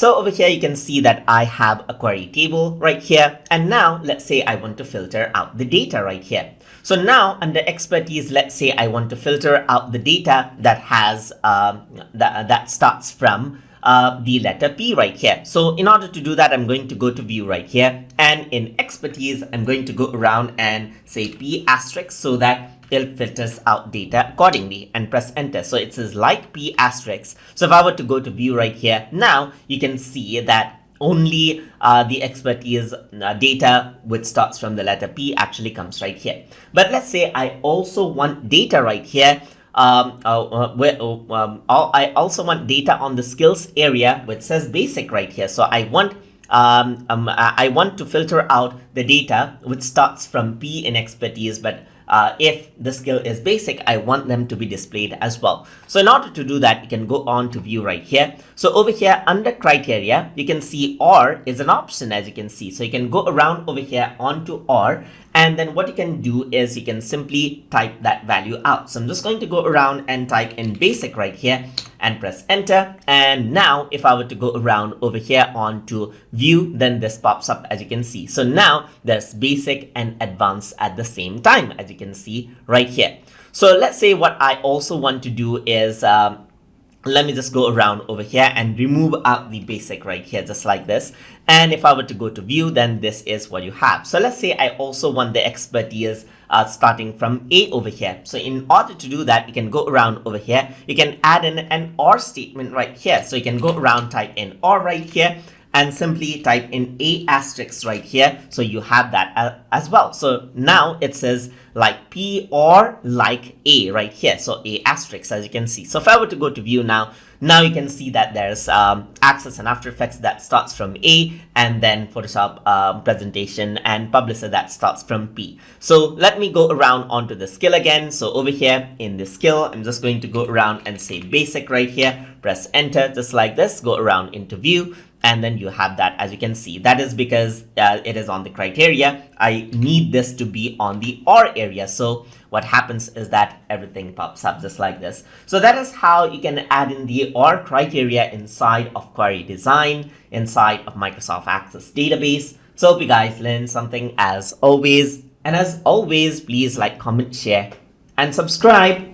So over here, you can see that I have a query table right here. And now let's say I want to filter out the data right here. So now under expertise, let's say I want to filter out the data that has that starts from the letter P right here. So in order to do that, I'm going to go to view right here, and in expertise, I'm going to go around and say P asterisk so that it filters out data accordingly, and press enter. So it says like P asterisk. So if I were to go to view right here, now you can see that only the expertise data which starts from the letter P actually comes right here. But let's say I also want data right here. I also want data on the skills area which says basic right here. So I want to filter out the data which starts from P in expertise, but if the skill is basic, I want them to be displayed as well. So in order to do that, you can go on to view right here. So over here under criteria, you can see OR is an option, as you can see. So you can go around over here onto OR, and then what you can do is you can simply type that value out. So I'm just going to go around and type in basic right here and press enter. And now if I were to go around over here onto view, then this pops up, as you can see. So now there's basic and advanced at the same time, as you can see right here. So let's say what I also want to do is let me just go around over here and remove out the basic right here, just like this. And if I were to go to view, then this is what you have. So let's say I also want the expertise starting from A over here. So in order to do that, you can go around over here. You can add in an OR statement right here. So you can go around, type in OR right here, and simply type in A asterisk right here. So you have that as well. So now it says like P or like A right here. So A asterisk, as you can see. So if I were to go to view now you can see that there's Access and After Effects that starts from A, and then Photoshop Presentation and Publisher that starts from P. So let me go around onto the skill again. So over here in the skill, I'm just going to go around and say basic right here, press enter, just like this, go around into view. And then you have that, as you can see. That is because it is on the criteria. I need this to be on the OR area. So what happens is that everything pops up just like this. So that is how you can add in the OR criteria inside of Query Design, inside of Microsoft Access Database. So hope you guys learned something as always. And as always, please like, comment, share, and subscribe.